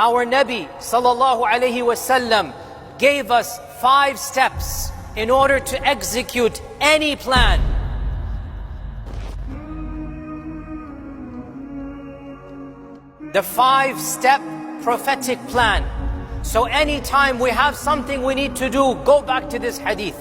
Our Nabi sallallahu alayhi wasallam gave us 5 steps in order to execute any plan. The 5-step prophetic plan. So anytime we have something we need to do, go back to this hadith.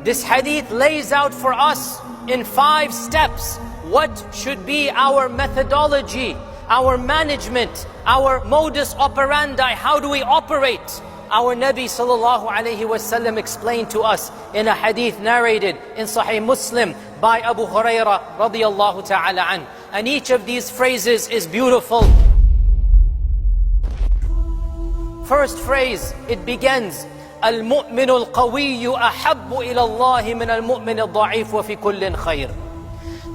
This hadith lays out for us in 5 steps what should be our methodology, our management, our modus operandi. How do we operate? Our Nabi sallallahu alayhi wasallam explained to us in a hadith narrated in Sahih Muslim by Abu Hurairah radiyallahu ta'ala an. And each of these phrases is beautiful. First phrase, it begins, المؤمن القوي أحب إلى الله من المؤمن الضعيف وفي كل خير.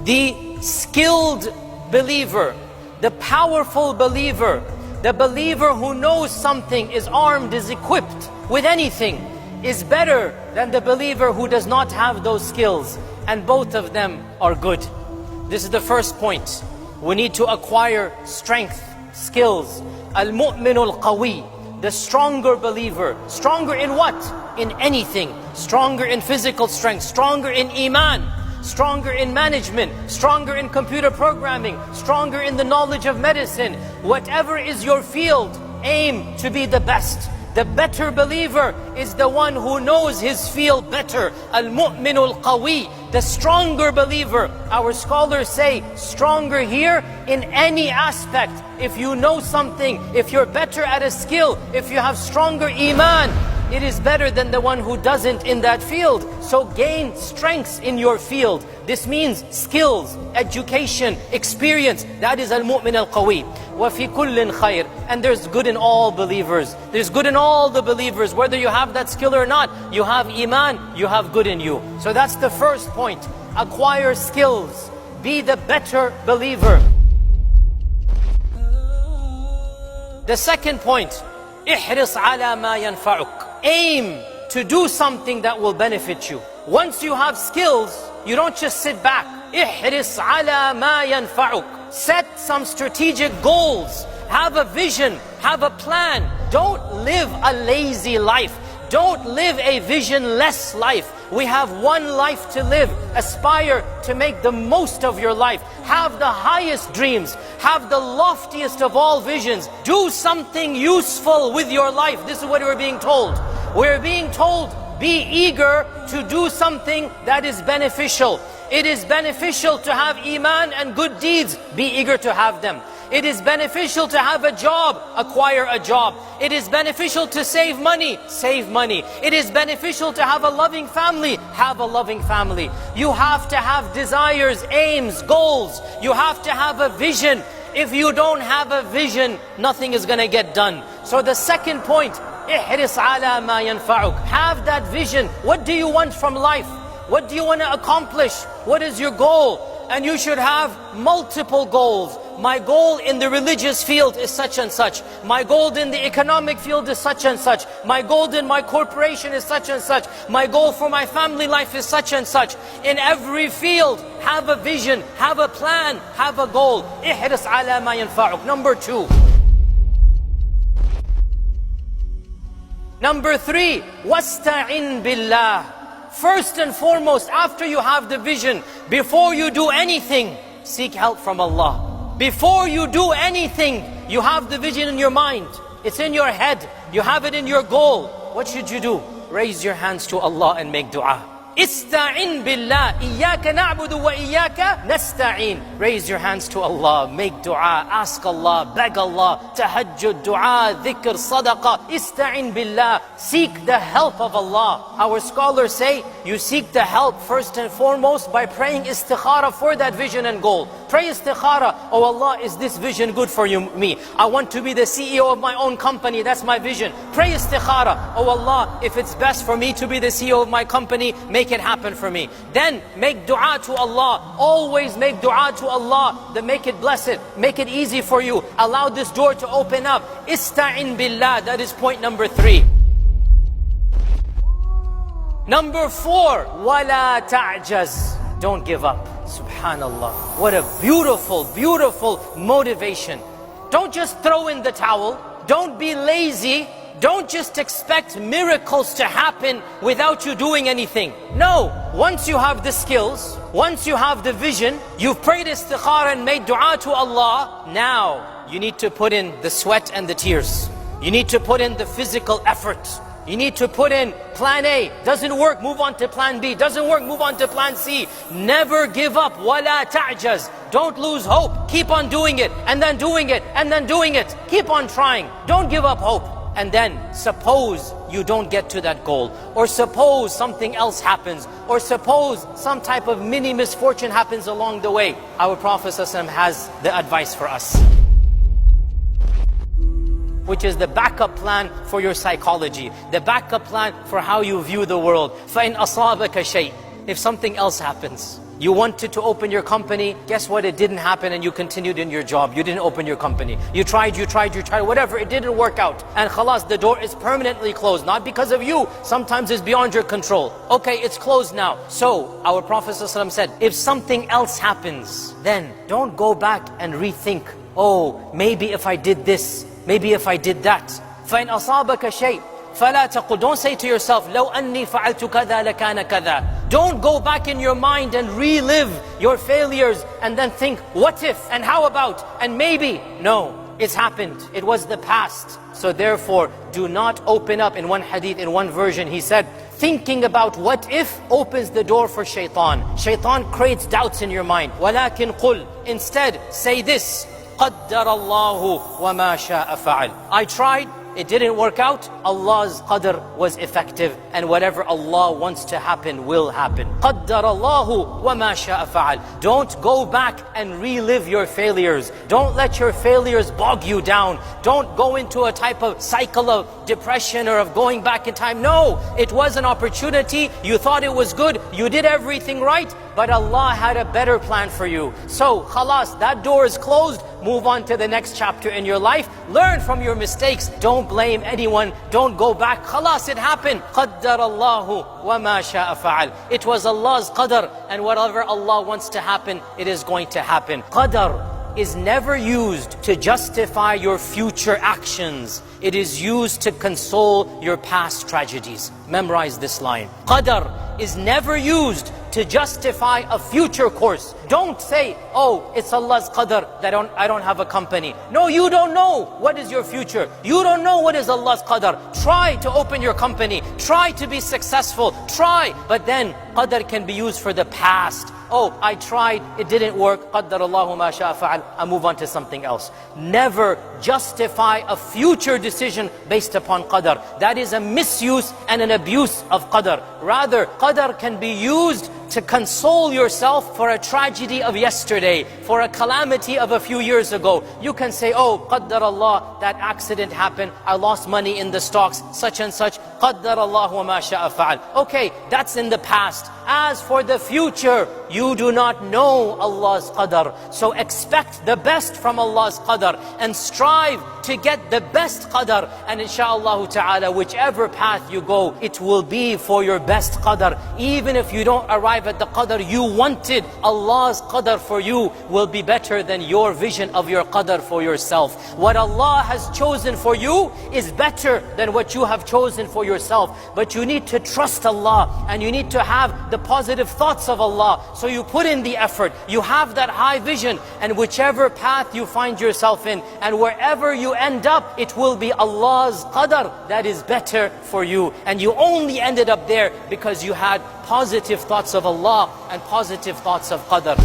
The skilled believer, the powerful believer, the believer who knows something, is armed, is equipped with anything, is better than the believer who does not have those skills. And both of them are good. This is the first point. We need to acquire strength, skills. المؤمن القوي, the stronger believer. Stronger in what? In anything. Stronger in physical strength, stronger in iman, stronger in management, stronger in computer programming, stronger in the knowledge of medicine. Whatever is your field, aim to be the best. The better believer is the one who knows his field better. Al-mu'min al-qawi, the stronger believer. Our scholars say stronger here in any aspect. If you know something, if you're better at a skill, if you have stronger iman, it is better than the one who doesn't in that field. So gain strengths in your field. This means skills, education, experience. That is al-mu'min al-qawi. وَفِي كُلٍّ خَيْرٍ. And there's good in all believers. There's good in all the believers. Whether you have that skill or not, you have iman, you have good in you. So that's the first point. Acquire skills. Be the better believer. The second point, احرص على ما ينفعك. Aim to do something that will benefit you. Once you have skills, you don't just sit back. احرص على ما ينفعك. Set some strategic goals. Have a vision. Have a plan. Don't live a lazy life. Don't live a visionless life. We have one life to live. Aspire to make the most of your life. Have the highest dreams. Have the loftiest of all visions. Do something useful with your life. This is what we're being told. We're being told, be eager to do something that is beneficial. It is beneficial to have iman and good deeds. Be eager to have them. It is beneficial to have a job. Acquire a job. It is beneficial to save money. Save money. It is beneficial to have a loving family. Have a loving family. You have to have desires, aims, goals. You have to have a vision. If you don't have a vision, nothing is going to get done. So the second point, احرص على ما ينفعك. Have that vision. What do you want from life? What do you want to accomplish? What is your goal? And you should have multiple goals. My goal in the religious field is such and such. My goal in the economic field is such and such. My goal in my corporation is such and such. My goal for my family life is such and such. In every field, have a vision, have a plan, have a goal. احرص على ما ينفعك. Number 2. Number 3, واستعن بالله. First and foremost, after you have the vision, before you do anything, seek help from Allah. Before you do anything, you have the vision in your mind. It's in your head. You have it in your goal. What should you do? Raise your hands to Allah and make dua. Ista'in billah. Iyaka na'budu wa iyaka nasta'in. Raise your hands to Allah. Make dua. Ask Allah. Beg Allah. Tahajjud, dua, dhikr, sadaqah. Ista'in billah. Seek the help of Allah. Our scholars say, you seek the help first and foremost by praying istikhara for that vision and goal. Pray istikhara. Oh Allah, is this vision good for me? I want to be the CEO of my own company. That's my vision. Pray istikhara. Oh Allah, if it's best for me to be the CEO of my company, make it happen for me. Then make dua to Allah. Always make dua to Allah. Then make it blessed. Make it easy for you. Allow this door to open up. Ista'in billah. That is point number 3. Number 4, وَلَا تَعْجَزْ. Don't give up. Subhanallah. What a beautiful, beautiful motivation. Don't just throw in the towel. Don't be lazy. Don't just expect miracles to happen without you doing anything. No, once you have the skills, once you have the vision, you've prayed istikhara and made dua to Allah, now you need to put in the sweat and the tears. You need to put in the physical effort. You need to put in plan A. Doesn't work, move on to plan B. Doesn't work, move on to plan C. Never give up. وَلَا تَعْجَزْ. Don't lose hope. Keep on doing it, and then doing it, and then doing it. Keep on trying. Don't give up hope. And then suppose you don't get to that goal, or suppose something else happens, or suppose some type of mini misfortune happens along the way. Our Prophet ﷺ has the advice for us, which is the backup plan for your psychology, the backup plan for how you view the world. فَإِنْ أَصَابَكَ شَيْءٍ. If something else happens, you wanted to open your company, guess what, it didn't happen, and you continued in your job. You didn't open your company. You tried, whatever, it didn't work out. And khalas, the door is permanently closed, not because of you. Sometimes it's beyond your control. Okay, it's closed now. So, our Prophet ﷺ said, if something else happens, then don't go back and rethink. Oh, maybe if I did this, maybe if I did that. فَإِنْ أَصَابَكَ شَيْءٍ فَلَا تَقُلْ. Don't say to yourself, لَوْ أَنِّي فَعَلْتُ كَذَا لَكَانَ كَذَا. Don't go back in your mind and relive your failures and then think, what if, and how about, and maybe. No, it's happened. It was the past. So therefore, do not open up. In one hadith, in one version, he said, thinking about what if opens the door for shaitan. Shaitan creates doubts in your mind. وَلَكِنْ قُلْ. Instead, say this, قَدَّرَ اللَّهُ وَمَا شَاءَ فَعَلْ. I tried, it didn't work out. Allah's qadr was effective, and whatever Allah wants to happen will happen. قَدَّرَ اللَّهُ وَمَا شَاءَ فَعَلْ. Don't go back and relive your failures. Don't let your failures bog you down. Don't go into a type of cycle of depression or of going back in time. No, it was an opportunity. You thought it was good. You did everything right, but Allah had a better plan for you. So, khalas, that door is closed. Move on to the next chapter in your life. Learn from your mistakes. Don't blame anyone. Don't go back. Khalas, it happened. قَدَّرَ اللَّهُ وَمَا شَاءَ فَعَلْ. It was Allah's qadr, and whatever Allah wants to happen, it is going to happen. Qadr is never used to justify your future actions. It is used to console your past tragedies. Memorize this line. Qadr is never used to justify a future course. Don't say, oh, it's Allah's qadr that I don't have a company. No, you don't know what is your future. You don't know what is Allah's qadr. Try to open your company. Try to be successful. Try. But then qadr can be used for the past. Oh, I tried, it didn't work. قَدَّرَ اللَّهُ مَا شَاءَ فَعَلْ. I move on to something else. Never justify a future decision based upon qadr. That is a misuse and an abuse of qadr. Rather, qadr can be used to console yourself for a tragedy of yesterday, for a calamity of a few years ago. You can say, oh, قَدَّرَ اللَّهُ, that accident happened, I lost money in the stocks, such and such. قَدَّرَ اللَّهُ مَا شَاءَ فَعَلْ. Okay, that's in the past. As for the future, you do not know Allah's qadr. So expect the best from Allah's qadr and strive to get the best qadr. And inshaAllah ta'ala, whichever path you go, it will be for your best qadr. Even if you don't arrive at the qadr you wanted, Allah's qadr for you will be better than your vision of your qadr for yourself. What Allah has chosen for you is better than what you have chosen for yourself. But you need to trust Allah, and you need to have the positive thoughts of Allah. So you put in the effort, you have that high vision, and whichever path you find yourself in, and wherever you end up, it will be Allah's qadr that is better for you. And you only ended up there because you had positive thoughts of Allah and positive thoughts of qadr.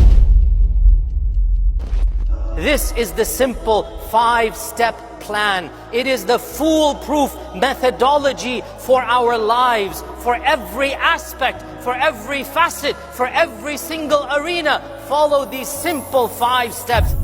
This is the simple 5-step plan. It is the foolproof methodology for our lives, for every aspect, for every facet, for every single arena. Follow these simple 5 steps.